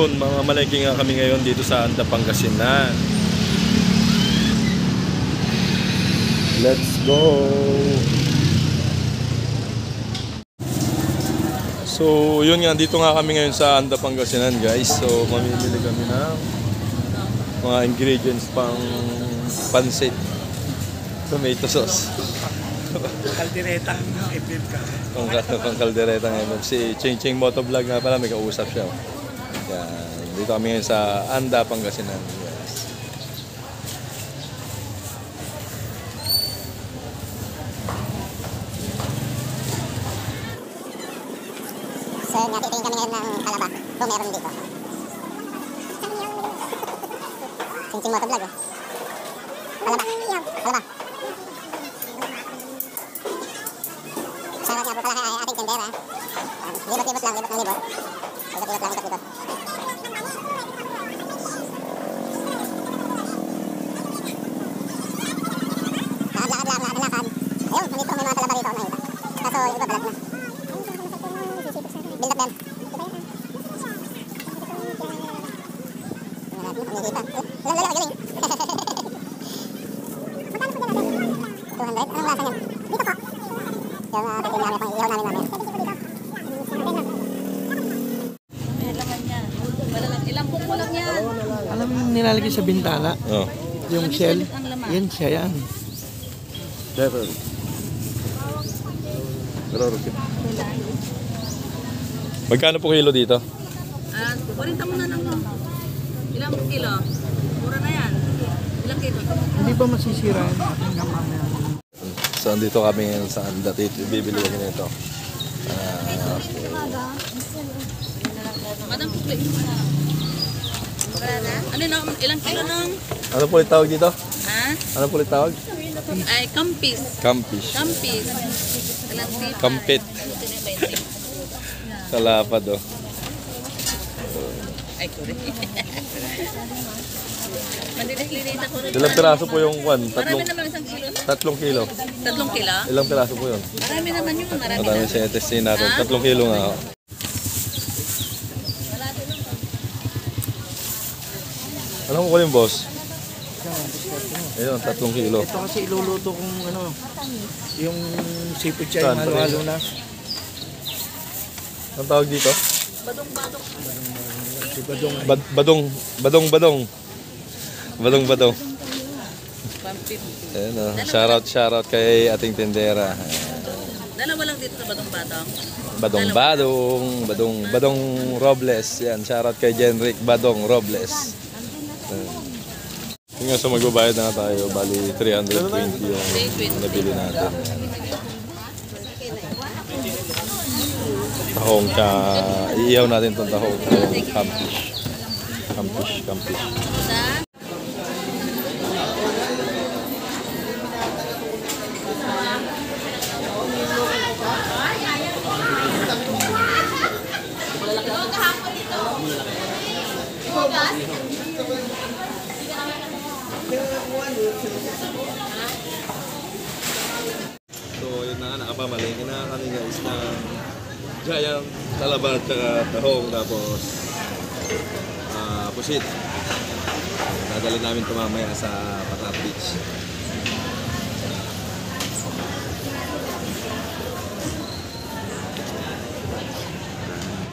Yun, mga malengke nga kami ngayon dito sa Anda, Pangasinan. Let's go! So, yun nga, dito nga kami ngayon sa Anda, Pangasinan, guys. So, mamimili kami ng mga ingredients pang pansit. Tomato sauce. Kalderetang FF ka. Pang kalderetang FF. Si Ching Ching Motovlog nga pala, may kausap siya. Yan. Dito kami ngayon sa Anda, Pangasinan. Yes. So, natitingin kami ngayon ng kalaba. Kung meron dito. Ching Ching Motovlog, oh. Kalaba. Kalaba. Shoutout nga po pala kay ating tendera. Libot-libot lang, libot ng libot. Libot-libot lang, ikot-ikot. Lakad. Ayun, nandito may mga kalaba rito ako nakita. Kaso yung iba balag na. Build up din. Ilang lala, galing. 200? Anong lasa niyan? Dito po. Yung titin namin, pang ihaw namin namin. May laman niya. Ilang buko lang yan. Alam mo yung nilalagay sa bintana? Oh. Yung shell? Yan siya yan. Pero magkano po kilo dito? 40 muna lang. Ilang kilo? Mura na yan. Ilang kilo? Hindi ba masisira yan hanggang mamaya? So, andito kami ngayon sa Anda. Bibili kami nito. Madam, please. Ano na? Ilang kilo nang? Ano po ulit tawag dito? Ha? Ano po ulit tawag? Ay, kampis. Campish. Kampis. Ilang tipa? Kampit. Kalapad, oh. Ay, correct. Mandilis-lilit ako rin. Ilang piraso po yung kwan? Marami naman isang kilo. 3 kilo. 3 kilo? Ilang piraso po yun? Marami naman yun. Marami Madami na. siya testin natin. Ha? 3 kilo nga. Oh. Anong kukunin, boss? Ayun, 3 kilo. Ito kasi iluluto kong ano, yung sipot siya, yung halo-halo na. Anong tawag dito? Badong-badong. Si Badong. Badong. Badong. Pampit. Ayun, oh. Shoutout kay ating tendera. Dalawa lang dito sa badong-badong. Badong Robles. Yan, shoutout kay Jenrick Badong Robles. Yung nga, so magbabayad na tayo. Bali 320 yung nabili natin. Tahong iihaw natin itong tahong campish. So yun na nga, nakapamalengke na kami guys ng giant talaba at saka tahong, tapos pusit. Dadali namin ito mamaya sa Patat Beach.